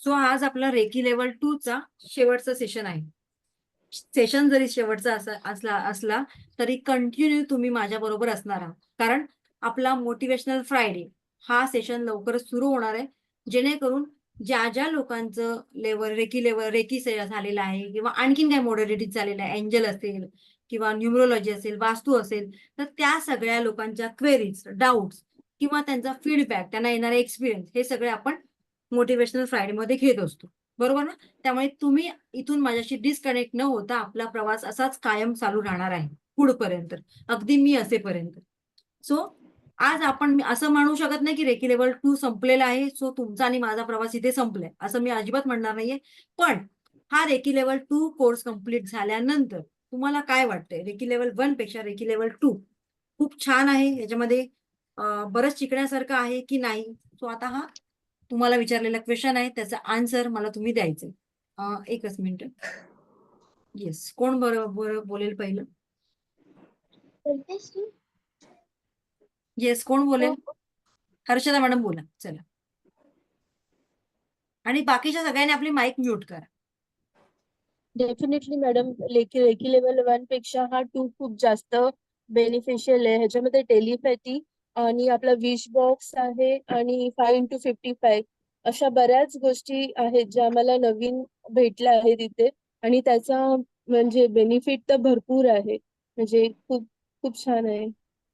So आज आपला recce level 2 चा शेवटचा सेशन आहे. सेशन जरी शेवटचा असला तरी कंटिन्यू तुम्ही माझ्या बरोबर असणार आहात. कारण आपला मोटिवेशनल फ्रायडे हा सेशन लवकरच सुरू होणार आहे. जेणेकरून ज्या लोकांचं रेकी झालेलं आहे किंवा आणखीन काही मोडॅलिटीज झालेल्या आहे, एंजल असेल किंवा न्यूमरोलॉजी असेल, वास्तू असेल, तर त्या सगळ्या लोकांच्या क्वेरीज, डाउट्स किंवा त्यांचा फीडबॅक, त्यांना येणारे एक्सपिरियन्स हे सगळे आपण मोटिवेशनल फ्रायडेमध्ये घेत असतो. बरोबर ना? त्यामुळे तुम्ही इथून माझ्याशी डिस्कनेक्ट न होता आपला प्रवास असाच कायम चालू राहणार आहे पुढपर्यंत, अगदी मी असेपर्यंत. सो आज आपण असं म्हणू शकत नाही की रेकी लेवल 2 संपलेला आहे, सो तुमचा आणि माझा प्रवास इथे संपलाय, असं मी अजिबात म्हणणार नाहीये. पण हा रेकी लेवल 2 कोर्स कंप्लीट झाल्यानंतर तुम्हाला काय वाटतंय? रेकी लेवल 1 पेक्षा रेकी लेवल 2 खूप छान आहे, याच्यामध्ये बरंच शिकण्यासारखं आहे की नाही? सो आता हा तुम्हाला विचारलेला क्वेश्चन आहे, त्याचा आन्सर मला तुम्ही द्यायचंय. एकच मिनिट. येस, कोण बरोबर बोलेल पहिलं? येस, कोण बोलेल? हर्षदा मॅडम बोला, चला. आणि बाकीच्या सगळ्यांनी आपली माईक म्यूट करा. डेफिनेटली मॅडम, रेकी लेवल 1 पेक्षा हा 2 खूप जास्त बेनिफिशियल आहे. ह्याच्यामध्ये टेलिपॅथी आणि आपला विश बॉक्स आहे आणि 5x55 अशा बऱ्याच गोष्टी आहेत ज्या आम्हाला नवीन भेटल्या आहेत इथे. आणि त्याचा म्हणजे बेनिफिट तर भरपूर आहे, म्हणजे खूप खूप छान आहे.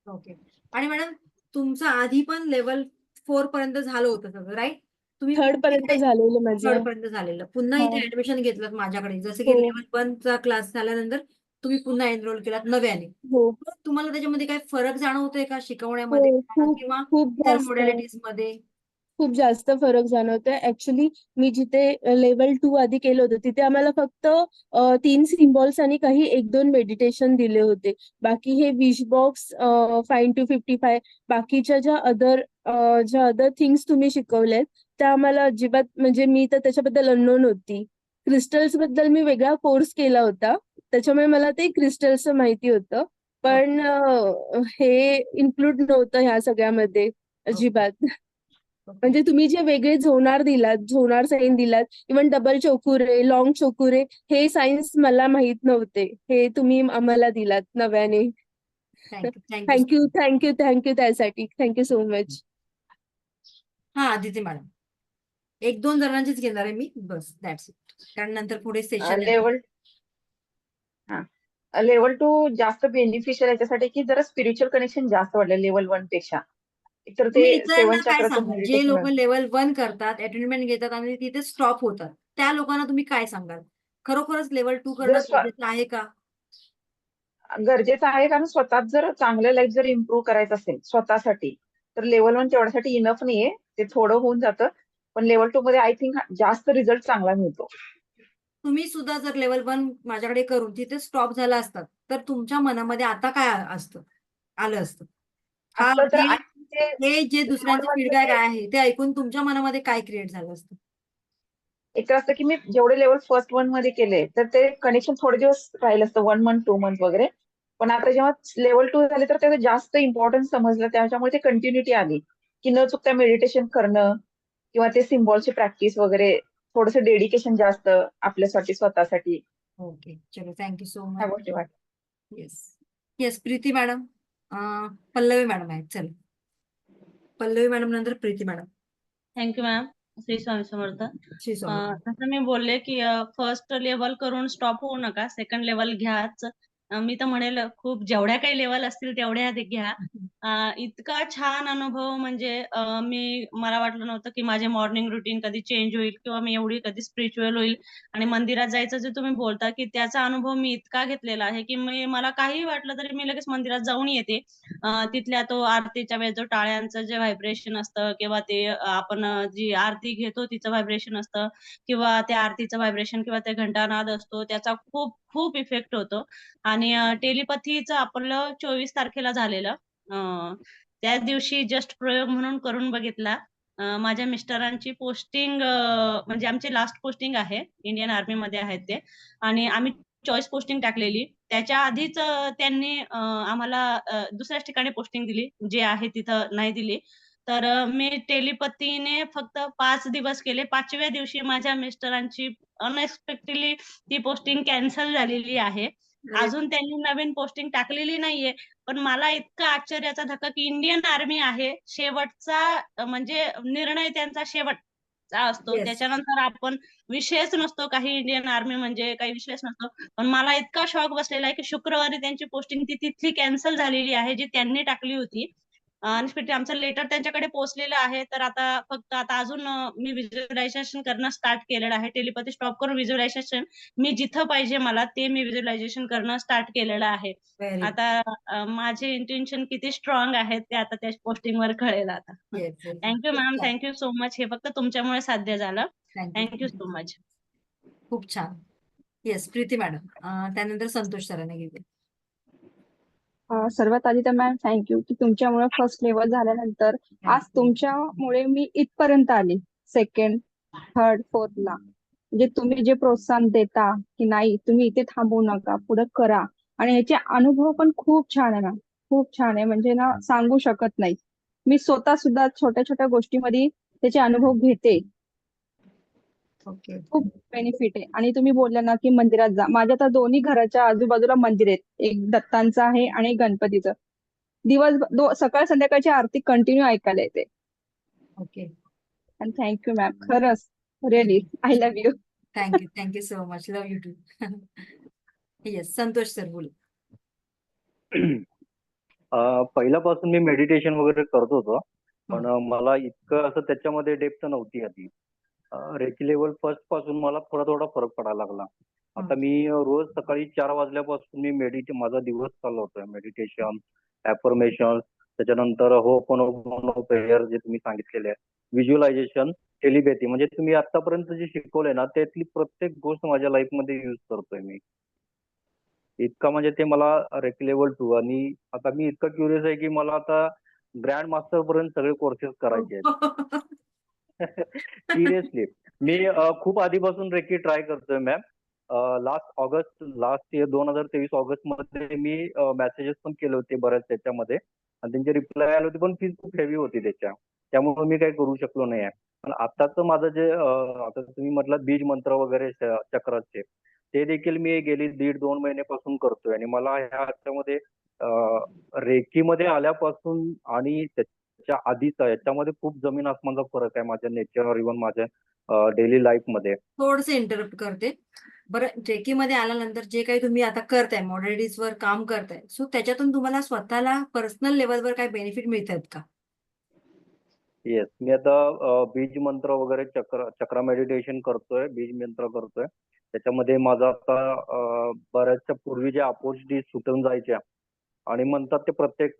ओके. आणि मॅडम तुमचं आधी पण लेवल 4 पर्यंत झालं होतं सगळं, राईट? तुम्ही 3rd पर्यंत झालेलं माझं. 3rd पर्यंत झालेलं. पुन्हा इथे ऍडमिशन घेतलं माझ्याकडे, जसं की हो. लेवल 1 चा क्लास झाल्यानंतर तुम्ही पुन्हा एनरोल केलात नव्याने. हो तुम्हाला त्याच्यामध्ये काही फरक जाणवतोय का शिकवण्यामध्ये हो, खूप किंवा खूप इतर जास्त मॉडॅलिटीज मध्ये? खूप जास्त फरक जाणवतोय. ऍक्च्युली मी जिथे लेवल 2 आधी केलं होतं तिथे आम्हाला फक्त 3 सिम्बॉल्स आणि काही 1-2 मेडिटेशन दिले होते. बाकी हे विश बॉक्स, 5x55 बाकीच्या ज्या अदर थिंग्स तुम्ही शिकवल्यात त्या आम्हाला अजिबात, म्हणजे मी तर त्याच्याबद्दल अननोन होती. क्रिस्टल्स बद्दल मी वेगळा कोर्स केला होता, त्याच्यामुळे मला ते क्रिस्टल्सचं माहिती होतं. पण हे इन्क्लूड नव्हतं ह्या सगळ्यामध्ये अजिबात. म्हणजे तुम्ही जे वेगळे झोनार दिलात, झोनार साईन दिलात, इव्हन डबल चोकुरे, लॉंग चोकुरे, हे सायन्स मला माहित नव्हते, हे तुम्ही आम्हाला दिलात नव्याने. थँक्यू. थँक्यू त्यासाठी. Thank you so much. हा, आदिती मॅडम, 1-2 जणांचीच घेणार आहे मी, बस दॅट्स इट. कारण नंतर पुढे सेशन लेवल 2 जास्त बेनिफिशियल याच्यासाठी की जरा स्पिरिच्युअल कनेक्शन जास्त वाढलं लेवल 1 पेक्षा. तर ते तुम्ही इतरांना 7 काय चक्राचं सांगाल? जे लोक मेडिटेशन. लेवल 1 करतात, अटेंडमेंट घेतात आणि तिथे स्टॉप होतात, त्या लोकांना तुम्ही काय सांगाल? खरोखरच लेवल 2 करणं गरजेचं आहे का? गरजेचं आहे, कारण स्वतःच जर चांगलं लाईफ जर इम्प्रूव्ह करायचं असेल स्वतःसाठी, तर लेवल 1 तेवढ्यासाठी इनफ नाहीये. ते थोडं होऊन जातं, पण लेवल 2 मध्ये आय थिंक जास्त रिझल्ट चांगला मिळतो. तुम्ही सुद्धा जर लेवल 1 माझ्याकडे करून तिथे स्टॉप झाला असतात, तर तुमच्या मनामध्ये आता काय आलं असतं? असलं तर I think ते हे जे दुसऱ्यांचे level 1 फीडबॅक मध्ये आहे ते ऐकून तुमच्या मनामध्ये काय क्रिएट झालं असतं? एक तर असतं की मी जेवढे लेवल फर्स्ट 1 मध्ये केले, तर ते कनेक्शन थोडे दिवस राहिलं असतं, 1 मंथ 2 मंथ वगैरे. पण आता जेव्हा लेवल 2 झाले तर त्याचं जास्त इम्पॉर्टन्स समजलं, त्याच्यामुळे ते कंटिन्युटी आली की न चुकता मेडिटेशन करणं किंवा ते सिम्बॉलची प्रॅक्टिस वगैरे, थोडंसं डेडिकेशन जास्त आपल्यासाठी स्वतःसाठी. ओके, चलो, थँक्यू सो ह्या मच. गोष्टी वाटतात. Yes yes, Preeti madam. Pallavi madam आहेत, चल. पल्लवी मॅडम नंतर Preeti madam. Thank you ma'am. Shri Swami Samarth. Shri Swami. जसं मी बोलले की फर्स्ट लेवल करून स्टॉप होऊ नका, सेकंड लेवल घ्याच. मी तर म्हणेल खूप जेवढ्या काही लेवल असतील तेवढ्या घ्या. इतका छान अनुभव, म्हणजे मला वाटलं नव्हतं की माझे मॉर्निंग रुटीन कधी चेंज होईल किंवा मी एवढी कधी स्पिरिच्युअल होईल. आणि मंदिरात जायचं जे तुम्ही बोलता की त्याचा अनुभव मी इतका घेतलेला आहे की मला काही वाटलं तरी मी लगेच मंदिरात जाऊन येते. तिथल्या तो आरतीच्या वेळेस जो टाळ्यांचं जे व्हायब्रेशन असतं किंवा ते आपण जी आरती घेतो तिचं व्हायब्रेशन असतं किंवा त्या आरतीचं व्हायब्रेशन किंवा ते घंटानाद असतो, त्याचा खूप खूप इफेक्ट होतो. आणि टेलिपॅथीचं आपलं 24 तारखेला झालेलं. त्याच दिवशी जस्ट प्रयोग म्हणून करून बघितला. माझ्या मिस्टरांची पोस्टिंग, म्हणजे आमची लास्ट पोस्टिंग आहे, इंडियन आर्मी मध्ये आहेत ते, आणि आम्ही चॉईस पोस्टिंग टाकलेली. त्याच्या आधीच त्यांनी आम्हाला दुसऱ्याच ठिकाणी पोस्टिंग दिली, जे आहे तिथं नाही दिली. तर मी टेलिपथीने फक्त 5 दिवस केले. 5व्या दिवशी माझ्या मिस्टरांची अनएक्सपेक्टेडली ती पोस्टिंग कॅन्सल झालेली आहे. अरे अजून त्यांनी नवीन पोस्टिंग टाकलेली नाहीये. पण मला इतका आश्चर्याचा धक्का, की इंडियन आर्मी आहे. शेवटचा म्हणजे निर्णय त्यांचा शेवटचा असतो. येस. त्याच्यानंतर आपण विषयच नसतो काही, इंडियन आर्मी म्हणजे काही विषयच नसतो. पण मला इतका शॉक बसलेला आहे, की शुक्रवारी त्यांची पोस्टिंग तिथली कॅन्सल झालेली आहे, जी त्यांनी टाकली होती. आणि आमचं लेटर त्यांच्याकडे पोहोचलेलं आहे. तर आता फक्त आता अजून मी व्हिज्युअलायझेशन करणं स्टार्ट केलेलं आहे. टेलिपॅथी स्टॉप करून व्हिज्युअलायझेशन मी जिथं पाहिजे मला ते मी व्हिज्युअलायझेशन करणं स्टार्ट केलेलं आहे. व्हेरी आता माझे इंटेन्शन किती स्ट्रॉंग आहेत ते आता त्या पोस्टिंगवर कळेल आता. येस येस थँक यू खूप मॅम. छान. Thank you so much. हे फक्त तुमच्यामुळे साध्य झालं. Thank you. Thank you so much. खूप छान. Yes Preeti madam. त्यानंतर संतोष सरांना घेऊया. सर्वात आधी तर मॅम थँक्यू की तुमच्यामुळे फर्स्ट लेवल झाल्यानंतर आज Thank you. तुमच्यामुळे मी इथपर्यंत आली. सेकंड, थर्ड, फोर्थला. म्हणजे तुम्ही जे प्रोत्साहन देता की नाही तुम्ही इथे थांबू नका, पुढे करा. आणि याचे अनुभव पण खूप छान आहे ना, खूप छान आहे. म्हणजे ना सांगू शकत नाही. मी स्वतः सुद्धा छोट्या छोट्या गोष्टीमध्ये त्याचे अनुभव घेते. ओके. खूप बेनिफिट आहे. आणि तुम्ही बोलला ना की मंदिरात जा. माझ्या तर दोन्ही घराच्या आजूबाजूला मंदिर आहेत. एक दत्तांचं आहे आणि एक गणपतीचं. सकाळ संध्याकाळची आरती कंटिन्यू ऐकायला येते. ओके. आणि थँक्यू मॅम. खरंच really I love you. Thank you so much. Love you too. Yes Santosh sir बोल. पहिल्यापासून मी मेडिटेशन वगैरे करत होतो, पण मला इतकं असं त्याच्यामध्ये डेप्थ नव्हती आधी. रेकी लेवल फर्स्ट पासून मला थोडा थोडा फरक पडायला लागला. आता मी रोज सकाळी 4 वाजल्यापासून मी माझा दिवस चालवतोय. मेडिटेशन, ॲफर्मेशन, त्याच्यानंतर होपोनोपोनो प्रेयर जे तुम्ही सांगितलेले आहे, व्हिज्युअलायझेशन, टेलिपॅथी. म्हणजे तुम्ही आतापर्यंत जे शिकवलंय ना त्यातली प्रत्येक गोष्ट माझ्या लाईफमध्ये यूज करतोय मी. इतका म्हणजे ते मला रेकी लेवल 2 आणि आता मी इतका क्युरियस आहे की मला आता ग्रँड मास्टर पर्यंत सगळे कोर्सेस करायचे आहेत. सिरियसली मी खूप आधीपासून रेकी ट्राय करतोय मॅम. लास्ट इयर 2023 ऑगस्ट मध्ये मी मेसेजेस पण केले होते बऱ्याच त्याच्यामध्ये आणि त्यांचे रिप्लाय आले होते, पण फीस खूप हेवी होती त्यामुळे मी काही करू शकलो नाही. पण आताच माझं जे आता तुम्ही म्हटलं बीज मंत्र वगैरे चक्राचे, ते देखील मी गेली 1.5-2 महिन्यापासून करतोय. आणि मला ह्याच्यामध्ये रेकीमध्ये आल्यापासून आणि त्याच्या आधीचा याच्यामध्ये खूप जमीन आसमानचा फरक आहे माझ्या नेचर इव्हन माझ्या डेली लाईफ मध्ये. थोडस इंटरप्ट करते. बरं रेकी मध्ये आल्यानंतर जे काही तुम्ही आता करताय मॉडलिटीज वर काम करताय, सो त्याच्यातून तुम्हाला स्वतःला पर्सनल लेवलवर काय बेनिफिट मिळतात का? येस, मी आता बीज मंत्र वगैरे चक्रा मेडिटेशन करतोय, बीज मंत्र करतोय. त्याच्यामध्ये माझा आता बऱ्याचशा पूर्वी जे अपॉर्च्युनिटी सुटून जायच्या आणि म्हणतात ते प्रत्येक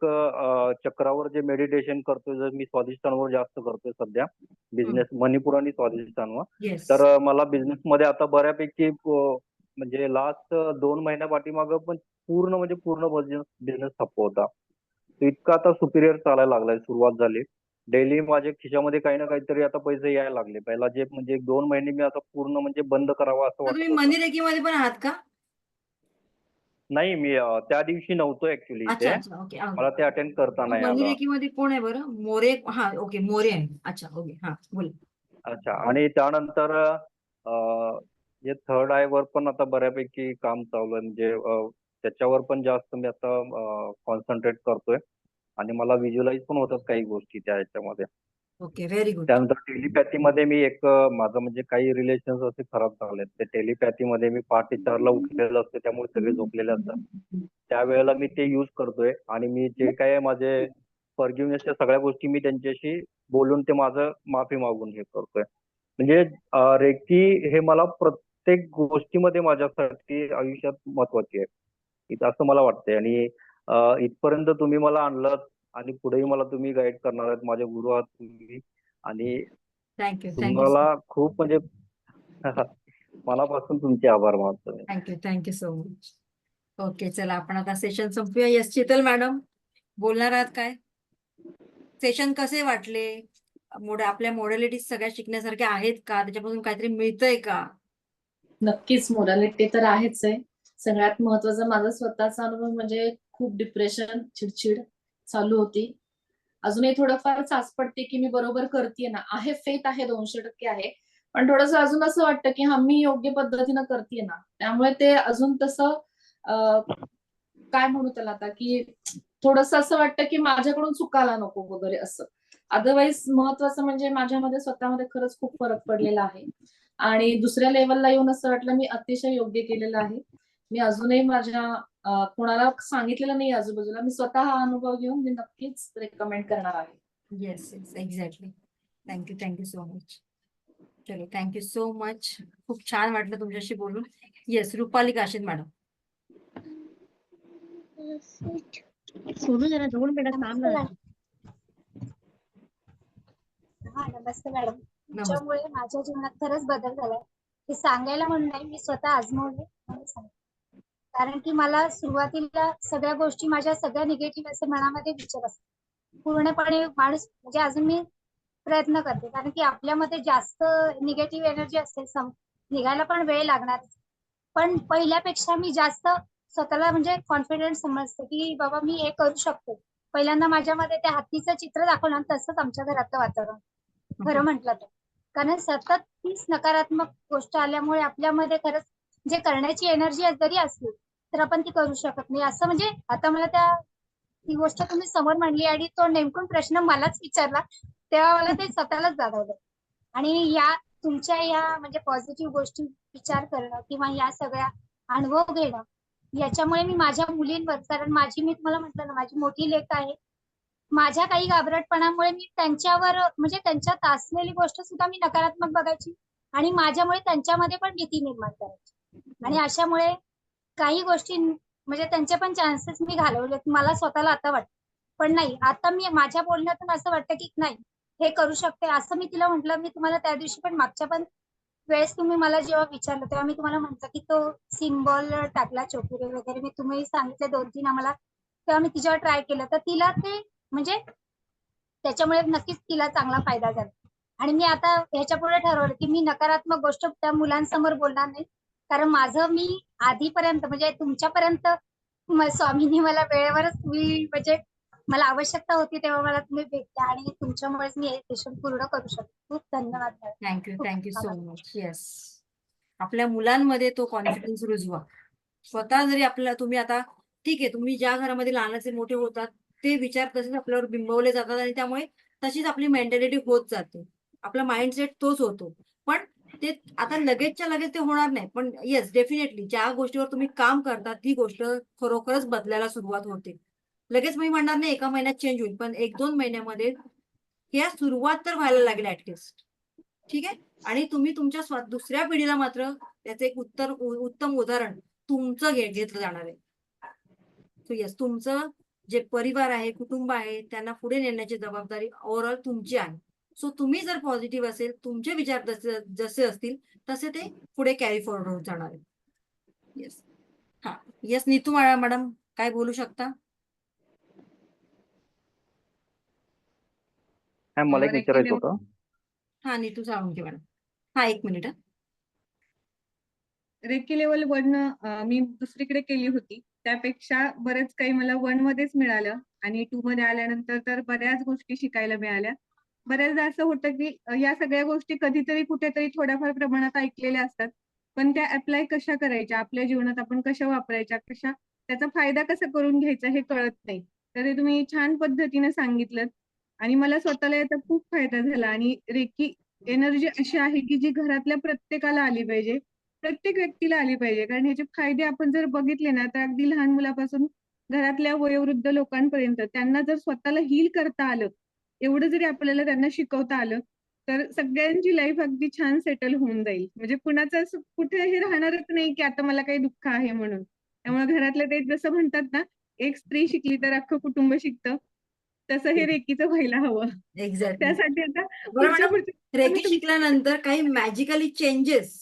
चक्रावर जे मेडिटेशन करतोय, जर मी स्वादिष्टांवर जास्त करतोय सध्या बिझनेस, मणिपूर आणि स्वादिष्टांवर. येस. तर मला बिझनेस मध्ये आता बऱ्यापैकी म्हणजे लास्ट 2 महिन्या पाठीमागं पण पूर्ण बिझनेस ठप्प होता. तो इतका आता सुपिरियर चालायला लागलाय, सुरुवात झाली. डेली माझ्या खिशामध्ये काही ना काहीतरी आता पैसे यायला लागले. पहिला जे म्हणजे 1-2 महिने मी आता पूर्ण म्हणजे बंद करावं असं तर तुम्ही वाटत होतं. मनी रेकी मध्ये पण आहात का? नाही, मी त्या दिवशी नव्हतो ऍक्च्युली अच्छा इथे. अच्छा ओके. मला ते अटेंड करता नाही मनी आलं. रेकी मध्ये कोण आहे बरं? मोरे. हा ओके मोरे आहे. अच्छा ओके हा बोल. अच्छा. आणि त्यानंतर जे थर्ड आय वर पण आता बऱ्यापैकी काम चालू आहे. म्हणजे त्याच्यावर पण जास्त मी आता कॉन्सन्ट्रेट करतोय आणि मला व्हिज्युअलाइज पण होतात काही गोष्टी त्या ह्याच्यामध्ये. Okay very good. त्यानंतर टेलिपॅथी मध्ये मी एक माझं म्हणजे काही रिलेशन्स असे खराब झालेत. ते टेलिपॅथी मध्ये मी पहाटे 4ला उठलेलं असते, त्यामुळे सगळे झोपलेले असतात. त्यावेळेला मी ते युज करतोय आणि मी जे काय माझे फॉरगिव्हनेसच्या सगळ्या गोष्टी मी त्यांच्याशी बोलून ते माझं माफी मागून हे करतोय. म्हणजे रेकी हे मला प्रत्येक गोष्टीमध्ये माझ्यासाठी आयुष्यात महत्वाची आहे, असं मला वाटतंय. आणि इथपर्यंत तुम्ही मला आणलं आणि पुढेही मला तुम्ही गाईड करणार आहेत. माझे गुरु आहात तुम्ही आणि थँक्यू तुम्हाला खूप म्हणजे मनापासून तुमचे आभार मानतो. Thank you so much. ओके चला आपण आता सेशन संपूया. यस शीतल मॅडम बोलणार आहात काय? सेशन कसे वाटले? आपल्या मॉडॅलिटीज सगळ्या शिकण्यासारख्या आहेत का? त्याच्यापासून काहीतरी मिळतंय का? नक्कीच मोडॅलिटी तर आहेच आहे. सगळ्यात महत्वाचा माझा स्वतःचा अनुभव म्हणजे खूप डिप्रेशन, चिडचिड चालू होती अजूनही थोडंफार चाच पडते की मी बरोबर करतेय ना. आहे फेथ आहे 200% आहे. पण थोडंसं अजून असं वाटतं की हा मी योग्य पद्धतीनं करतेय ना. त्यामुळे ते अजून तसं काय म्हणू त्याला आता की थोडंसं असं वाटतं की माझ्याकडून चुकायला नको वगैरे असं. अदरवाईज महत्वाचं म्हणजे माझ्यामध्ये स्वतःमध्ये खरंच खूप फरक पडलेला आहे. आणि दुसऱ्या लेवलला येऊन असं वाटलं मी अतिशय योग्य केलेलं आहे. मी अजूनही माझ्या कोणाला सांगितलेलं नाही आजूबाजूला. मी स्वतः हा अनुभव घेऊन मी नक्कीच रेकमेंड करणार आहे. Yes yes exactly. Thank you so much. चलो थँक्यू सो मच. खूप छान वाटलं तुमच्याशी बोलून. Yes Rupali Kashid madam. सोनू जरा जवळ बेटा काम नमस्ते ना. मॅडम. हा नमस्ते मॅडम. नमस्ते. तुमच्यामुळे माझ्या जीवनात खरंच बदल झालाय. हे सांगायला म्हणून नाही, मी स्वतः आजमावले म्हणून सांगते. कारण की मला सुरुवातीला सगळ्या गोष्टी माझ्या सगळ्या निगेटिव्ह असे मनामध्ये विचार असतात. पूर्णपणे माणूस म्हणजे अजून मी प्रयत्न करते, कारण की आपल्यामध्ये जास्त निगेटिव्ह एनर्जी असेल निघायला पण वेळ लागणार. पण पहिल्यापेक्षा मी जास्त स्वतःला म्हणजे कॉन्फिडन्स समजते की बाबा मी हे करू शकते. पहिल्यांदा माझ्यामध्ये त्या हत्तीचं चित्र दाखवलं आणि तसंच आमच्या घरातलं वातावरण खरं म्हटलं तर. कारण सतत तीच नकारात्मक गोष्ट आल्यामुळे आपल्यामध्ये खरंच जे करण्याची एनर्जी जरी असली तर आपण ती करू शकत नाही. असं म्हणजे आता मला ती गोष्ट तुम्ही समोर मांडली आणि तो नेमकून प्रश्न मलाच विचारला, तेव्हा मला ते स्वतःलाच जाणवलं. आणि तुमच्या म्हणजे पॉझिटिव्ह गोष्टी विचार करणं किंवा या सगळ्या अनुभव घेणं, याच्यामुळे मी माझ्या मुलींवर, कारण मी तुम्हाला म्हटलं ना माझी मोठी लेक आहे, माझ्या काही घाबरटपणामुळे मी त्यांच्यावर म्हणजे त्यांच्यात असलेली गोष्ट सुद्धा मी नकारात्मक बघायची आणि माझ्यामुळे त्यांच्यामध्ये पण भीती निर्माण करायची. आणि अशामुळे काही गोष्टी म्हणजे त्यांचे पण चान्सेस मी घालवले, मला स्वतःला आता वाटतं. पण नाही, आता मी माझ्या बोलण्यातून असं वाटतं की नाही, हे करू शकते. असं मी तिला म्हटलं. मी तुम्हाला त्या दिवशी पण मागच्या पण वेळेस तुम्ही मला जेव्हा विचारलं तेव्हा मी तुम्हाला म्हटलं की तो सिम्बॉल टाकला चोपुरे वगैरे, मी तुम्ही सांगितले 2-3 आम्हाला, तेव्हा मी तिच्यावर ट्राय केलं. तर तिला ते म्हणजे त्याच्यामुळे नक्कीच तिला चांगला फायदा झाला. आणि मी आता ह्याच्या पुढे ठरवलं की मी नकारात्मक गोष्ट त्या मुलांसमोर बोलणार नाही. कारण मी आधीपर्यंत म्हणजे तुमच्यापर्यंत स्वामींनी मला वेळेवरच म्हणजे मला आवश्यकता होती तेव्हा मला तुम्ही भेटल्या आणि तुमच्यामुळेच मी हे सेशन पूर्ण करू शकते. खूप धन्यवाद madam. Thank you so much. Yes. आपल्या मुलांमध्ये तो कॉन्फिडन्स रुजवा. स्वतः जरी आपल्याला तुम्ही आता ठीक आहे, तुम्ही ज्या घरामध्ये लहानाचे मोठे होतात ते विचार तसेच आपल्यावर बिंबवले जातात आणि त्यामुळे तशीच आपली मेंटॅलिटी होत जाते. आपला माइंडसेट तोच होतो. पण ते आता लगेचच्या लगेच ते होणार नाही. पण येस डेफिनेटली ज्या गोष्टीवर तुम्ही काम करता ती गोष्ट खरोखरच बदलायला सुरुवात होते. लगेच मी म्हणणार नाही 1 महिन्यात चेंज होईल, पण 1-2 महिन्यामध्ये या सुरुवात तर व्हायला लागेल ऍटलिस्ट. ठीक आहे. आणि तुम्ही तुमच्या दुसऱ्या पिढीला मात्र त्याचं एक उत्तम उदाहरण तुमचं घेतलं जाणार आहे. सो येस, तुमचं जे परिवार आहे, कुटुंब आहे, त्यांना पुढे नेण्याची जबाबदारी ओव्हरऑल तुमची आहे. सो तुम्ही जर पॉझिटिव्ह असेल, तुमचे विचार जसे असतील तसे ते पुढे कॅरी फॉरवर्ड होत जाणार आहे. येस. हा येस, नीतू मॅडम काय बोलू शकता? मला एक विचारायचं होतं. हा नीतू साळुंखे मॅडम. हा 1 मिनिट. रेकी लेवल 1 मी दुसरीकडे केली होती. त्यापेक्षा बरेच काही मला 1 मध्येच मिळालं आणि 2 मध्ये आल्यानंतर तर बऱ्याच गोष्टी शिकायला मिळाल्या. बऱ्याचदा असं होतं की या सगळ्या गोष्टी कधीतरी कुठेतरी थोड्याफार प्रमाणात ऐकलेल्या असतात. पण त्या अप्लाय कशा करायच्या, आपल्या जीवनात आपण कशा वापरायच्या, त्याचा फायदा कसा करून घ्यायचा हे कळत नाही. तर ते तुम्ही छान पद्धतीने सांगितलं आणि मला स्वतःला याचा खूप फायदा झाला. आणि रेकी एनर्जी अशी आहे की जी घरातल्या प्रत्येकाला आली पाहिजे, प्रत्येक व्यक्तीला आली पाहिजे. कारण ह्याचे फायदे आपण जर बघितले ना तर अगदी लहान मुलापासून घरातल्या वयोवृद्ध लोकांपर्यंत त्यांना जर स्वतःला हील करता आलं, एवढं जरी आपल्याला त्यांना शिकवता आलं तर सगळ्यांची लाईफ अगदी छान सेटल होऊन जाईल. म्हणजे कुणाचं असं कुठे हे राहणारच नाही की आता मला काही दुःख आहे म्हणून. त्यामुळे घरातलं ते जसं म्हणतात ना, एक स्त्री शिकली तर अख्खं कुटुंब शिकतं, तसं हे रेकीचं व्हायला हवं. एक्झॅक्टली. त्यासाठी आता बरं पुढच्या मॅडम, रेकी शिकल्यानंतर काही मॅजिकली चेंजेस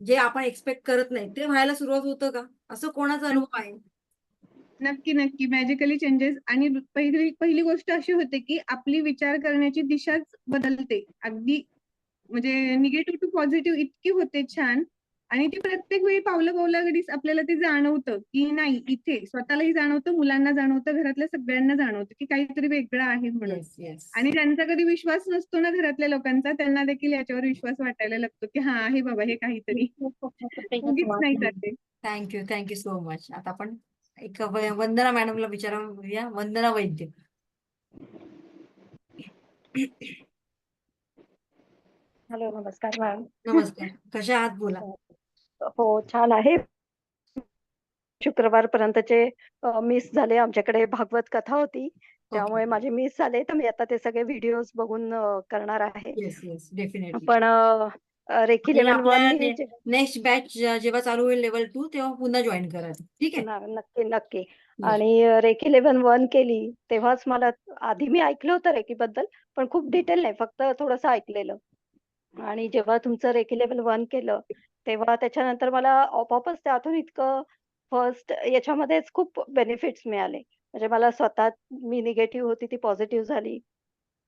जे आपण एक्सपेक्ट करत नाही ते व्हायला सुरुवात होतं का? असं कोणाचा अनुभव आहे? नक्की मॅजिकली चेंजेस. आणि पहिली गोष्ट अशी होते की आपली विचार करण्याची दिशाच बदलते. अगदी म्हणजे निगेटिव्ह टू पॉझिटिव्ह इतकी होते छान आणि ते प्रत्येक वेळी पावलाघडीच आपल्याला ते जाणवतं की नाही, इथे स्वतःलाही जाणवतं, मुलांना जाणवतं, घरातल्या सगळ्यांना जाणवतं की काहीतरी वेगळं आहे म्हणून. Yes yes. आणि ज्यांचा कधी विश्वास नसतो ना घरातल्या लोकांचा, त्यांना देखील याच्यावर विश्वास वाटायला लागतो की हा आहे बाबा हे काहीतरी, उगीच नाही करते. Thank you so much. आता आपण एक वंदना मॅडमला विचारूया. वंदना वैद्य. हॅलो, नमस्कार मॅम. नमस्कार. कशा आहात? बोला. हो, छान आहे. शुक्रवारपर्यंतचे मिस झाले. आमच्याकडे भागवत कथा होती, त्यामुळे ओके. माझे मिस झाले. तर मी आता ते सगळे व्हिडिओज बघून करणार आहे. Yes definitely. पण रेकी आणि लेव्हल 1 आपल्या मी नेक्स्ट बॅच जेव्हा चालू होईल लेवल 2 तेव्हा पुन्हा जॉईन करा. ठीक आहे. नक्की नक्की. Yes. आणि रेकी लेव्हल 1 केली तेव्हाच मला, आधी मी ऐकलं होतं रेकी बद्दल, पण खूप डिटेल नाही, फक्त थोडंसं ऐकलेलं. आणि जेव्हा तुमचं रेकी लेव्हल 1 केलं तेव्हा त्याच्यानंतर मला आपोआपच त्यातून इतकं फर्स्ट याच्यामध्येच खूप बेनिफिट्स मिळाले. म्हणजे मला स्वतः, मी निगेटिव्ह होती ती पॉझिटिव्ह झाली.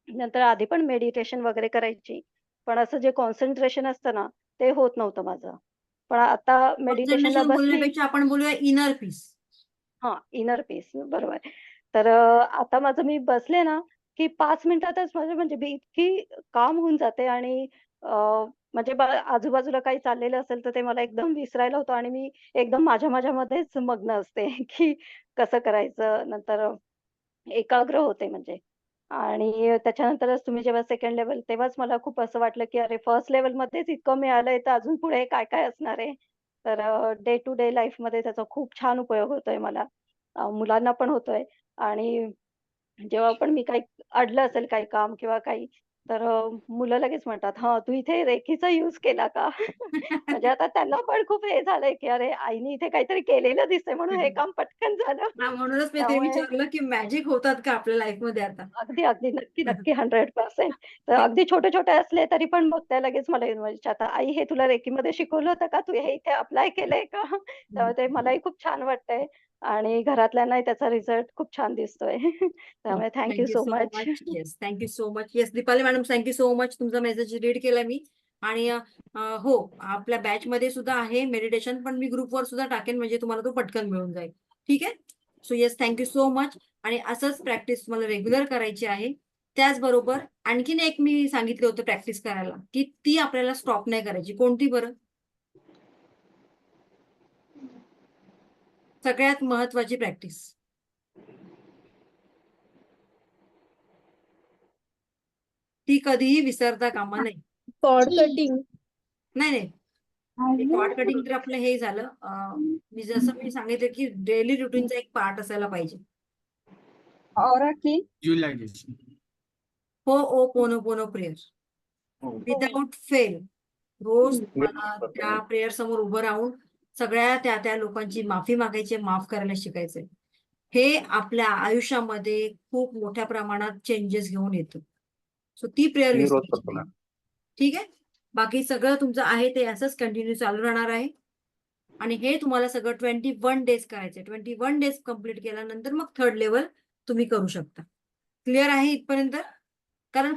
नंतर आधी पण मेडिटेशन वगैरे करायची, पण असं जे कॉन्सन्ट्रेशन असतं ना, ते होत नव्हतं माझं. पण आता मेडिटेशनला कॉन्सन्ट्रेशन बसली. बोलण्यापेक्षा आपण बोलूया इनर पीस. हां, इनर पीस बरोबर. तर आता माझं मी बसले ना, की 5 मिनिटातच माझं म्हणजे मी इतकी काम होऊन जाते. आणि अ, म्हणजे आजूबाजूला काही चाललेलं असेल तर ते मला एकदम विसरायला होतं आणि मी एकदम माझ्यामध्येच मग्न असते, की कसं करायचं. नंतर एकाग्र होते म्हणजे. आणि त्याच्यानंतरच तुम्ही जेव्हा सेकंड लेव्हल, तेव्हाच मला खूप असं वाटलं, की अरे फर्स्ट लेव्हलमध्येच इतकं मिळालंय, तर अजून पुढे काय-काय असणार आहे. तर डे टू डे लाईफमध्ये त्याचा खूप छान उपयोग होतोय मला. मुलांना पण होतोय. आणि जेव्हा पण मी काही अडलं असेल काही काम किंवा काही, तर मुलं लगेच म्हणतात, "हां, तू इथे रेकीचा यूज केला का?" म्हणजे आता त्यांना पण खूप हे झालंय, की अरे आईने इथे काहीतरी केलेलं दिसतंय म्हणून हे काम पटकन झालं. म्हणूनच मी ते त्यामुळे विचारलं की मॅजिक होतात का आपल्या लाईफ मध्ये आता? अगदी. नक्की, नक्की 100%. तर अगदी छोटे-छोटे असले तरी पण मग त्या लगेच मला येऊन विचारतात, "आई, हे तुला रेकीमध्ये शिकवलं होतं का? तू हे इथे अप्लाय केलंय का?" तेव्हा ते मलाही खूप छान वाटतंय आणि घरातल्यांनाही त्याचा रिझल्ट खूप छान दिसतोय. त्यामुळे thank thank you so so much. Much. Yes, thank you so much. Yes, Deepali madam, thank you so much. तुमचा मेसेज रीड केला मी. आणि हो, आपल्या बॅच मध्ये सुद्धा आहे मेडिटेशन, पण मी ग्रुपवर सुद्धा टाकेन, म्हणजे तुम्हाला तो पटकन मिळून जाईल. ठीक आहे. So yes, thank you so much. आणि असंच प्रॅक्टिस तुम्हाला रेग्युलर करायची आहे. त्याचबरोबर आणखीन एक मी सांगितलं होतं प्रॅक्टिस करायला, की ती आपल्याला स्टॉप नाही करायची. कोणती बरं? सगळ्यात महत्वाची प्रॅक्टिस. ती कधीही विसरता कामा नये. Cord cutting. नाही, कॉर्ड कटिंग तर आपलं हे झालं. मी सांगितलं की डेली रुटीनचा एक पार्ट असायला पाहिजे. हो, ओ पोनो पोनो प्रेयर विदाउट फेल. रोज मला त्या प्रेयर समोर उभं राहून सगळ्या त्या लोकांची माफी मागायची, माफ करायला शिकायचंय. हे आपल्या आयुष्यामध्ये खूप मोठ्या प्रमाणात चेंजेस घेऊन येतं. सो ती प्रेयर मी रोज विसरायची करतो नाही. ना. ठीक आहे. बाकी सगळं तुमचं आहे ते असंच कंटिन्यू चालू राहणार आहे. आणि हे तुम्हाला सगळं 21 डेज करायचंय. 21 डेज कम्प्लीट केल्यानंतर मग थर्ड लेवल तुम्ही करू शकता. क्लिअर आहे इथपर्यंत? कारण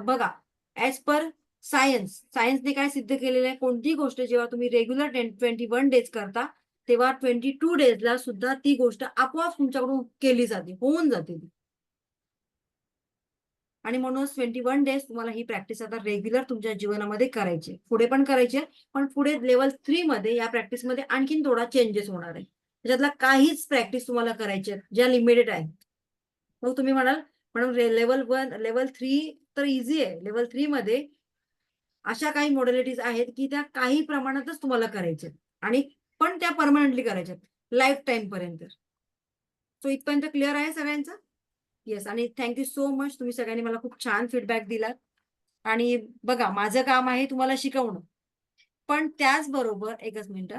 बघा, ऍज पर सायन्सने काय सिद्ध केलेलं आहे, कोणतीही गोष्ट जेव्हा तुम्ही रेग्युलर 21 डेज करता, तेव्हा 22 डेजला सुद्धा ती गोष्ट आपोआप तुमच्याकडून केली जाते, होऊन जाते ती. आणि म्हणूनच 21 डेज तुम्हाला ही प्रॅक्टिस आता रेग्युलर तुमच्या जीवनामध्ये करायची, पुढे पण करायची आहे. पण पुढे लेवल 3 मध्ये या प्रॅक्टिसमध्ये आणखीन थोडा चेंजेस होणार आहे. त्याच्यातला काहीच प्रॅक्टिस तुम्हाला करायची आहेत ज्या लिमिटेड आहेत. मग तुम्ही म्हणाल म्हणून लेवल 1 लेवल 3 तर इझी आहे. लेवल 3 मध्ये अशा काही मॉडेलिटीज आहेत की त्या काही प्रमाणातच तुम्हाला करायच्या आणि पण त्या परमनंटली करायच्यात, लाईफ टाईम पर्यंत. सो इथपर्यंत क्लिअर आहे सगळ्यांचं? येस. आणि थँक्यू सो मच. तुम्ही सगळ्यांनी मला खूप छान फीडबॅक दिलात. आणि बघा, माझं काम आहे तुम्हाला शिकवणं, पण त्याचबरोबर एकच मिनिट,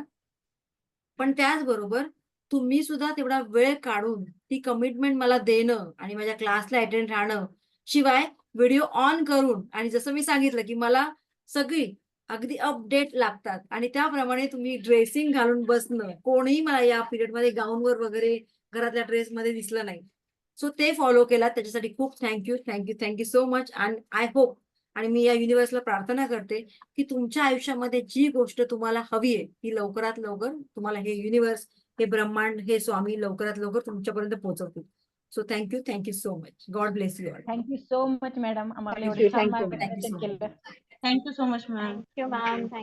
पण त्याचबरोबर तुम्ही सुद्धा तेवढा वेळ काढून ती कमिटमेंट मला देणं आणि माझ्या क्लासला अटेंड राहणं, शिवाय व्हिडिओ ऑन करून, आणि जसं मी सांगितलं की मला सगळी अगदी अपडेट लागतात आणि त्याप्रमाणे तुम्ही ड्रेसिंग घालून बसणं, कोणीही मला या पिरियडमध्ये गाऊनवर वगैरे घरातल्या ड्रेसमध्ये दिसलं नाही. सो ते फॉलो केलात, त्याच्यासाठी खूप thank you so much. And I hope आणि मी या युनिव्हर्सला प्रार्थना करते की तुमच्या आयुष्यामध्ये जी गोष्ट तुम्हाला हवी आहे ती लवकरात लवकर तुम्हाला हे युनिव्हर्स, हे ब्रह्मांड, हे स्वामी लवकरात लवकर तुमच्यापर्यंत पोहोचवतील. So thank you so much. God bless you all. Thank you so much madam, आम्हाला थँक्यू एवढे छान थँक्यू मार्गदर्शन थँक्यू सो मच. केलं. Thank you so much ma'am. Thank you ma'am.